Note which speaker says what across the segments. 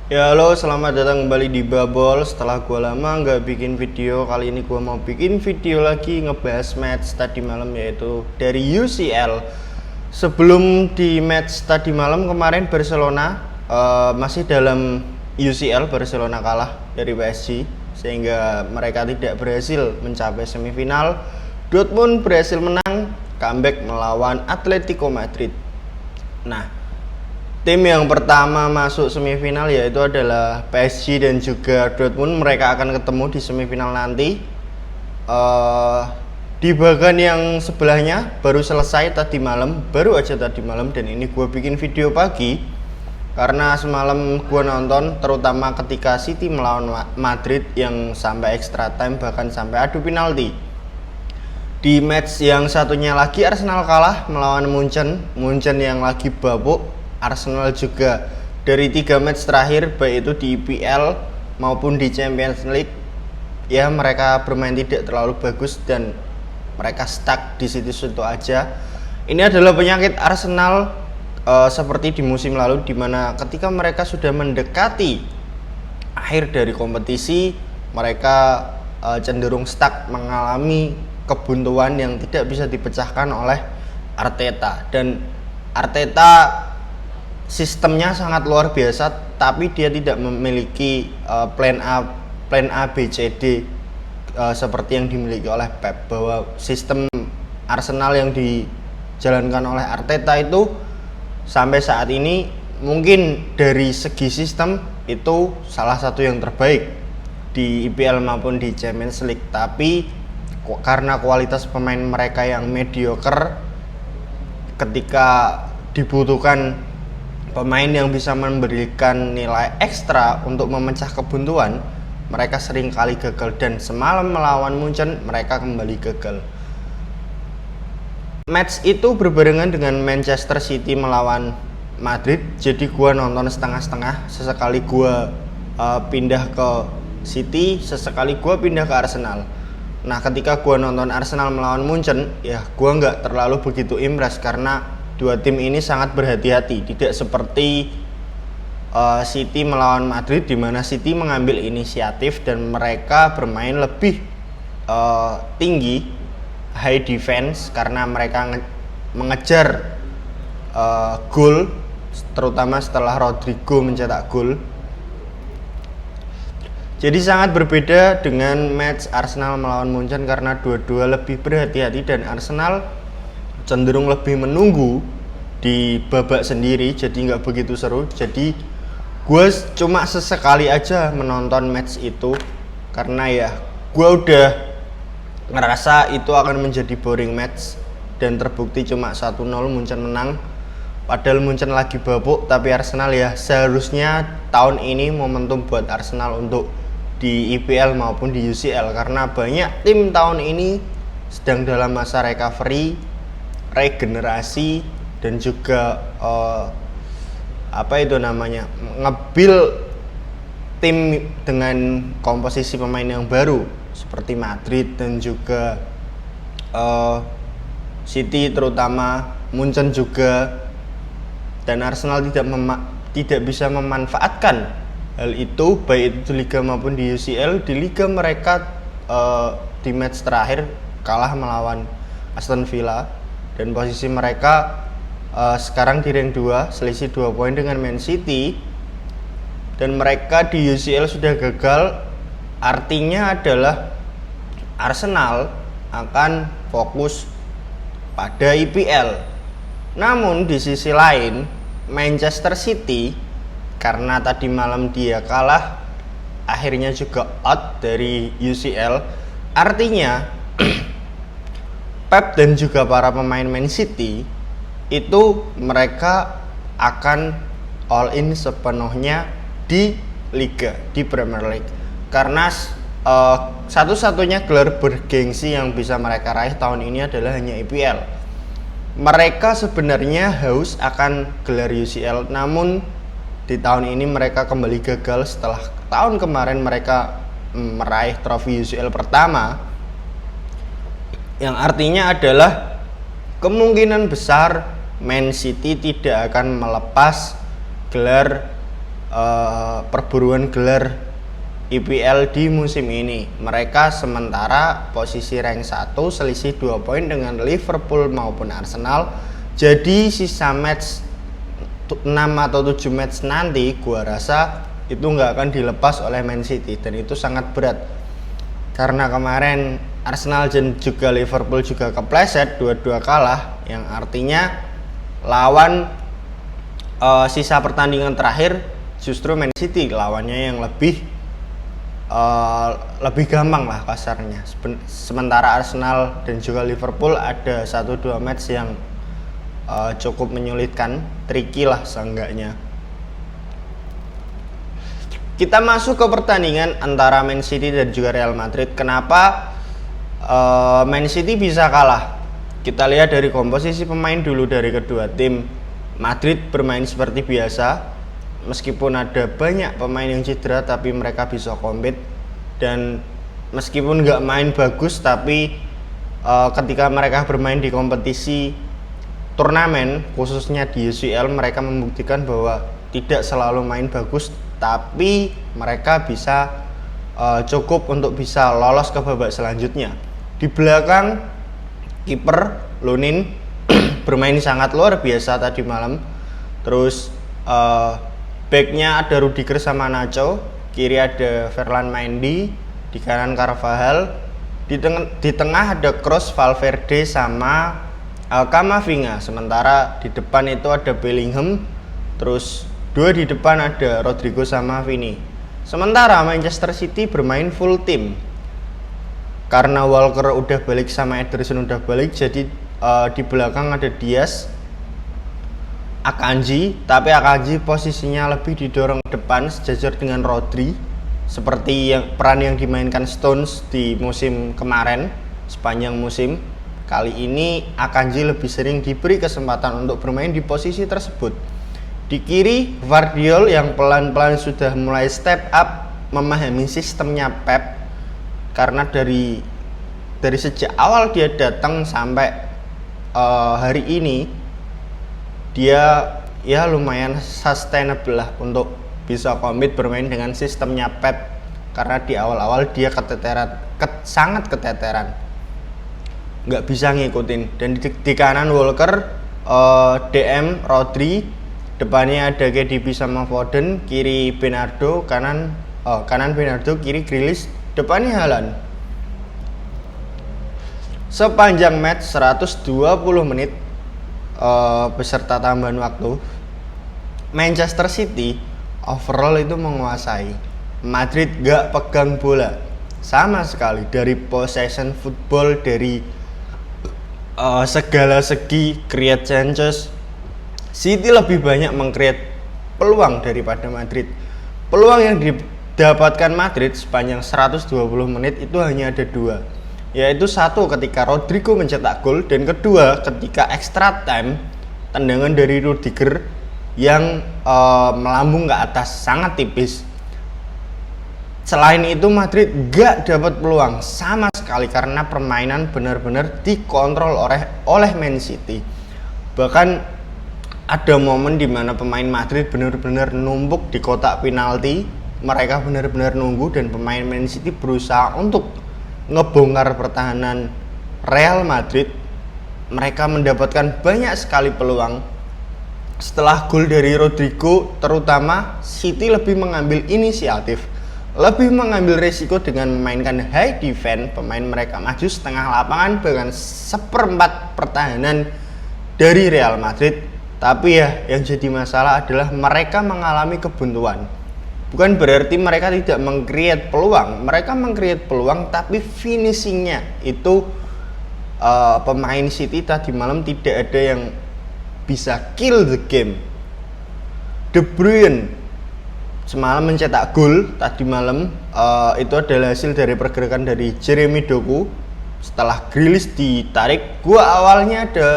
Speaker 1: Ya halo, selamat datang kembali di Babol. Setelah gue lama nggak bikin video, kali ini gue mau bikin video lagi ngebahas match tadi malam, yaitu dari UCL. Sebelum di match tadi malam kemarin Barcelona masih dalam UCL, Barcelona kalah dari PSG sehingga mereka tidak berhasil mencapai semifinal. Dortmund berhasil menang, comeback melawan Atletico Madrid. Nah, tim yang pertama masuk semifinal yaitu adalah PSG dan juga Dortmund. Mereka akan ketemu di semifinal nanti. Di bagian yang sebelahnya baru selesai tadi malam, dan ini gue bikin video pagi karena semalam gue nonton terutama ketika City melawan Madrid yang sampai extra time, bahkan sampai adu penalti. Di match yang satunya lagi Arsenal kalah melawan Munchen yang lagi babuk. Arsenal juga dari 3 match terakhir, baik itu di IPL maupun di Champions League, ya mereka bermain tidak terlalu bagus dan mereka stuck di situ-situ aja. Ini adalah penyakit Arsenal seperti di musim lalu, dimana ketika mereka sudah mendekati akhir dari kompetisi, mereka cenderung stuck, mengalami kebuntuan yang tidak bisa dipecahkan oleh Arteta. Dan Arteta sistemnya sangat luar biasa, tapi dia tidak memiliki plan A, B, C, D seperti yang dimiliki oleh Pep. Bahwa sistem Arsenal yang dijalankan oleh Arteta itu sampai saat ini mungkin dari segi sistem itu salah satu yang terbaik di IPL maupun di Champions League. Tapi karena kualitas pemain mereka yang mediocre, ketika dibutuhkan pemain yang bisa memberikan nilai ekstra untuk memecah kebuntuan, mereka sering kali gagal. Dan semalam melawan Munchen mereka kembali gagal. Match itu berbarengan dengan Manchester City melawan Madrid, jadi gua nonton setengah-setengah. Sesekali gua pindah ke City, sesekali gua pindah ke Arsenal. Nah, ketika gua nonton Arsenal melawan Munchen, ya gua nggak terlalu begitu impress karena dua tim ini sangat berhati-hati, tidak seperti City melawan Madrid, di mana City mengambil inisiatif dan mereka bermain lebih tinggi, high defense, karena mereka mengejar gol, terutama setelah Rodrigo mencetak gol. Jadi sangat berbeda dengan match Arsenal melawan Munchen karena dua-dua lebih berhati-hati dan Arsenal cenderung lebih menunggu di babak sendiri, jadi nggak begitu seru. Jadi gue cuma sesekali aja menonton match itu karena ya gue udah ngerasa itu akan menjadi boring match, dan terbukti cuma 1-0 Munchen menang. Padahal Munchen lagi babuk, tapi Arsenal ya seharusnya tahun ini momentum buat Arsenal untuk di IPL maupun di UCL, karena banyak tim tahun ini sedang dalam masa recovery, regenerasi, dan juga nge-build tim dengan komposisi pemain yang baru seperti Madrid dan juga City, terutama Munchen juga. Dan Arsenal tidak bisa memanfaatkan hal itu, baik itu di Liga maupun di UCL. Di Liga mereka di match terakhir kalah melawan Aston Villa, dan posisi mereka sekarang di rank 2, selisih 2 poin dengan Man City. Dan mereka di UCL sudah gagal, artinya adalah Arsenal akan fokus pada IPL. Namun di sisi lain Manchester City, karena tadi malam dia kalah, akhirnya juga out dari UCL. Artinya Pep dan juga para pemain Man City itu mereka akan all in sepenuhnya di Liga, di Premier League, karena satu-satunya gelar bergengsi yang bisa mereka raih tahun ini adalah hanya IPL. Mereka sebenarnya haus akan gelar UCL, namun di tahun ini mereka kembali gagal setelah tahun kemarin mereka meraih trofi UCL pertama, yang artinya adalah kemungkinan besar Man City tidak akan melepas gelar perburuan gelar IPL di musim ini. Mereka sementara posisi rank 1 selisih 2 poin dengan Liverpool maupun Arsenal. Jadi sisa match 6 atau 7 match nanti gua rasa itu nggak akan dilepas oleh Man City, dan itu sangat berat karena kemarin Arsenal dan juga Liverpool juga kepleset, dua-dua kalah, yang artinya lawan sisa pertandingan terakhir justru Man City lawannya yang lebih gampang lah kasarnya. Sementara Arsenal dan juga Liverpool ada 1-2 match yang cukup menyulitkan, tricky lah seenggaknya. Kita masuk ke pertandingan antara Man City dan juga Real Madrid. Kenapa Man City bisa kalah? Kita lihat dari komposisi pemain dulu dari kedua tim. Madrid bermain seperti biasa, meskipun ada banyak pemain yang cedera tapi mereka bisa compete, dan meskipun nggak main bagus tapi ketika mereka bermain di kompetisi turnamen khususnya di UCL mereka membuktikan bahwa tidak selalu main bagus tapi mereka bisa cukup untuk bisa lolos ke babak selanjutnya. Di belakang kiper Lunin bermain sangat luar biasa tadi malam. Terus backnya ada Rudiger sama Nacho, kiri ada Ferland Mendy, di kanan Carvajal, di tengah ada Kroos, Valverde sama Camavinga. Sementara di depan itu ada Bellingham, terus dua di depan ada Rodrigo sama Vini. Sementara Manchester City bermain full team karena Walker udah balik sama Ederson udah balik, jadi di belakang ada Diaz, Akanji, tapi Akanji posisinya lebih didorong ke depan sejajar dengan Rodri seperti peran yang dimainkan Stones di musim kemarin. Sepanjang musim kali ini Akanji lebih sering diberi kesempatan untuk bermain di posisi tersebut. Di kiri Gvardiol yang pelan-pelan sudah mulai step up memahami sistemnya Pep, karena dari sejak awal dia datang sampai hari ini dia ya lumayan sustainable lah untuk bisa komit bermain dengan sistemnya Pep, karena di awal-awal dia sangat keteteran, nggak bisa ngikutin. Dan di kanan Walker, DM Rodri, depannya ada KDB sama Foden, kiri Bernardo, kanan Bernardo, kiri Grealish, depannya Haaland. Sepanjang match 120 menit beserta tambahan waktu, Manchester City overall itu menguasai. Madrid gak pegang bola sama sekali. Dari possession football, dari segala segi create chances, City lebih banyak meng-create peluang daripada Madrid. Peluang yang didapatkan Madrid sepanjang 120 menit itu hanya ada dua, yaitu satu ketika Rodrigo mencetak gol, dan kedua ketika extra time tendangan dari Rudiger yang melambung ke atas sangat tipis. Selain itu Madrid gak dapat peluang sama sekali karena permainan benar-benar dikontrol oleh Man City. Bahkan ada momen di mana pemain Madrid benar-benar numpuk di kotak penalti. Mereka benar-benar nunggu, dan pemain Man City berusaha untuk ngebongkar pertahanan Real Madrid. Mereka mendapatkan banyak sekali peluang. Setelah gol dari Rodrigo terutama, City lebih mengambil inisiatif, lebih mengambil resiko dengan memainkan high defense. Pemain mereka maju setengah lapangan bahkan seperempat pertahanan dari Real Madrid. Tapi ya yang jadi masalah adalah mereka mengalami kebuntuan. Bukan berarti mereka tidak meng-create peluang, mereka meng-create peluang tapi finishingnya itu pemain City tadi malam tidak ada yang bisa kill the game. De Bruyne semalam mencetak gol tadi malam, itu adalah hasil dari pergerakan dari Jeremy Doku setelah Grealish ditarik. Gua awalnya ada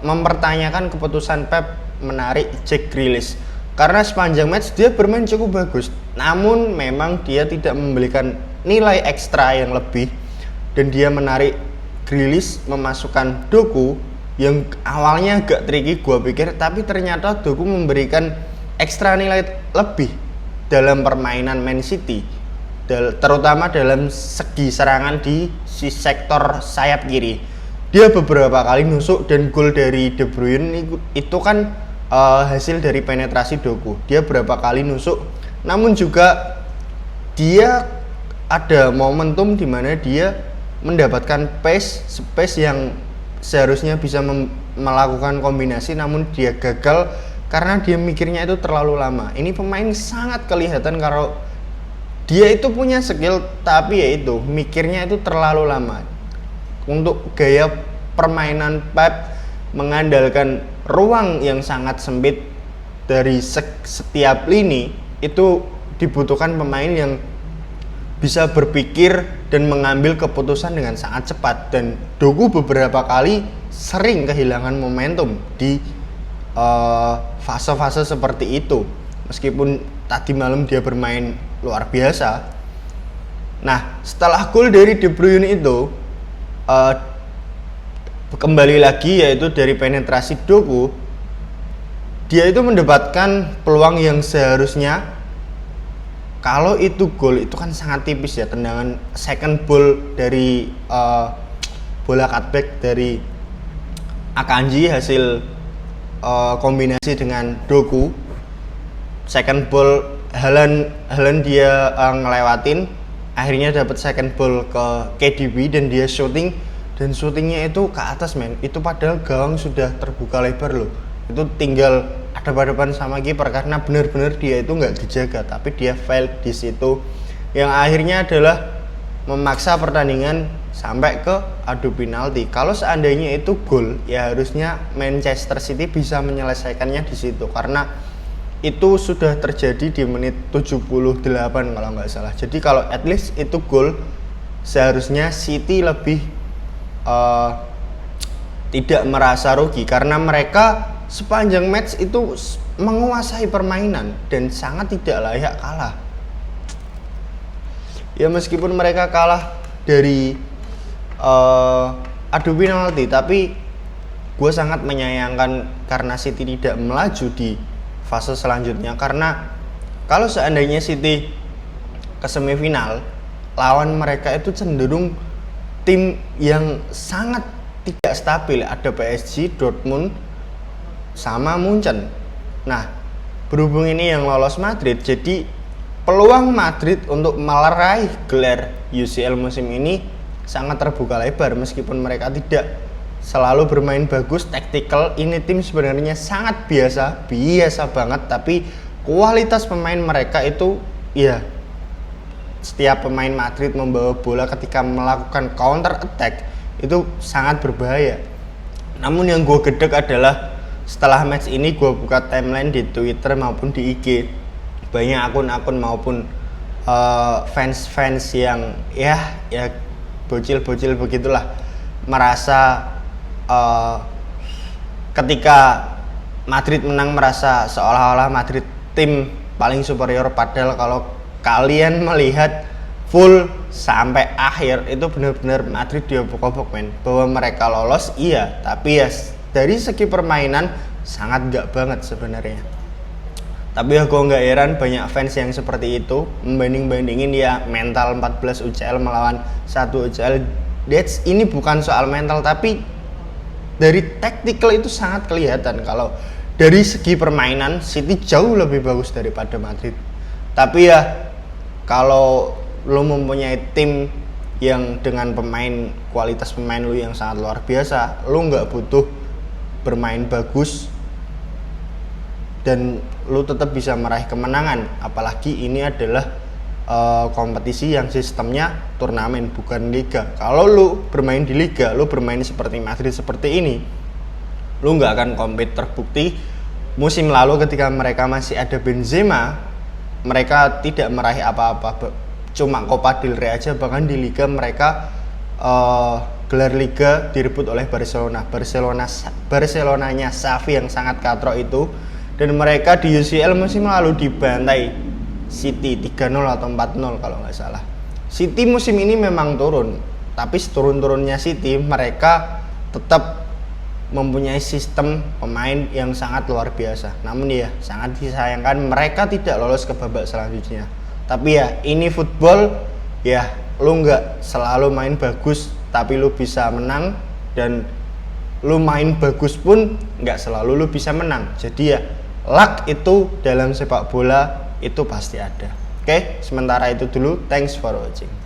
Speaker 1: mempertanyakan keputusan Pep menarik Jack Grealish karena sepanjang match dia bermain cukup bagus, namun memang dia tidak memberikan nilai ekstra yang lebih, dan dia menarik Grealish memasukkan Doku yang awalnya agak tricky gua pikir, tapi ternyata Doku memberikan ekstra nilai lebih dalam permainan Man City, terutama dalam segi serangan di si sektor sayap kiri. Dia beberapa kali nusuk, dan gol dari De Bruyne itu kan hasil dari penetrasi Doku. Dia berapa kali nusuk, namun juga dia ada momentum di mana dia mendapatkan space yang seharusnya bisa melakukan kombinasi, namun dia gagal karena dia mikirnya itu terlalu lama. Ini pemain sangat kelihatan kalau dia itu punya skill, tapi ya itu mikirnya itu terlalu lama. Untuk gaya permainan Pep mengandalkan ruang yang sangat sempit dari setiap lini, itu dibutuhkan pemain yang bisa berpikir dan mengambil keputusan dengan sangat cepat. Dan Doku beberapa kali sering kehilangan momentum di fase-fase seperti itu, meskipun tadi malam dia bermain luar biasa. Nah, setelah gol dari De Bruyne itu kembali lagi, yaitu dari penetrasi Doku, dia itu mendapatkan peluang yang seharusnya, kalau itu gol itu kan sangat tipis ya, tendangan second ball dari bola cutback dari Akanji hasil kombinasi dengan Doku. Second ball Haaland dia ngelewatin, akhirnya dapat second ball ke KDB dan dia shooting, dan shootingnya itu ke atas men. Itu padahal gawang sudah terbuka lebar loh. Itu tinggal hadap-hadapan sama kiper karena benar-benar dia itu nggak dijaga, tapi dia fail di situ, yang akhirnya adalah memaksa pertandingan sampai ke adu penalti. Kalau seandainya itu gol, ya harusnya Manchester City bisa menyelesaikannya di situ, karena itu sudah terjadi di menit 78 kalau nggak salah. Jadi kalau at least itu gol, seharusnya City lebih tidak merasa rugi, karena mereka sepanjang match itu menguasai permainan dan sangat tidak layak kalah. Ya meskipun mereka kalah dari adu penalti, tapi gue sangat menyayangkan karena City tidak melaju di fase selanjutnya. Karena kalau seandainya City ke semifinal, lawan mereka itu cenderung tim yang sangat tidak stabil. Ada PSG, Dortmund, sama Munchen. Nah, berhubung ini yang lolos Madrid, jadi peluang Madrid untuk meraih gelar UCL musim ini sangat terbuka lebar. Meskipun mereka tidak selalu bermain bagus, tactical, ini tim sebenarnya sangat biasa banget, tapi kualitas pemain mereka itu, ya setiap pemain Madrid membawa bola ketika melakukan counter attack itu sangat berbahaya. Namun yang gue gedek adalah setelah match ini gue buka timeline di Twitter maupun di IG, banyak akun-akun maupun fans-fans yang ya bocil-bocil begitulah, merasa ketika Madrid menang merasa seolah-olah Madrid tim paling superior. Padahal kalau kalian melihat full sampai akhir, itu benar-benar Madrid diobok-obok men. Bahwa mereka lolos iya, tapi ya dari segi permainan sangat gak banget sebenarnya. Tapi ya gue gak heran banyak fans yang seperti itu, membanding-bandingin ya mental 14 UCL melawan 1 UCL. Ini bukan soal mental, tapi dari tactical itu sangat kelihatan kalau dari segi permainan City jauh lebih bagus daripada Madrid. Tapi ya kalau lo mempunyai tim yang dengan kualitas pemain lo yang sangat luar biasa, lo nggak butuh bermain bagus dan lo tetap bisa meraih kemenangan. Apalagi ini adalah kompetisi yang sistemnya turnamen bukan liga. Kalau lo bermain di liga, lo bermain seperti Madrid seperti ini, lo nggak akan compete. Terbukti musim lalu ketika mereka masih ada Benzema, mereka tidak meraih apa-apa, cuma Copa del Rey aja. Bahkan di liga mereka gelar liga direbut oleh Barcelonanya Xavi yang sangat katrok itu, dan mereka di UCL musim lalu dibantai City 3-0 atau 4-0 kalau nggak salah. City musim ini memang turun, tapi seturun-turunnya City mereka tetap mempunyai sistem pemain yang sangat luar biasa. Namun ya sangat disayangkan mereka tidak lolos ke babak selanjutnya. Tapi ya ini football, ya lu nggak selalu main bagus tapi lu bisa menang, dan lu main bagus pun nggak selalu lu bisa menang. Jadi ya luck itu dalam sepak bola itu pasti ada. Oke, sementara itu dulu. Thanks for watching.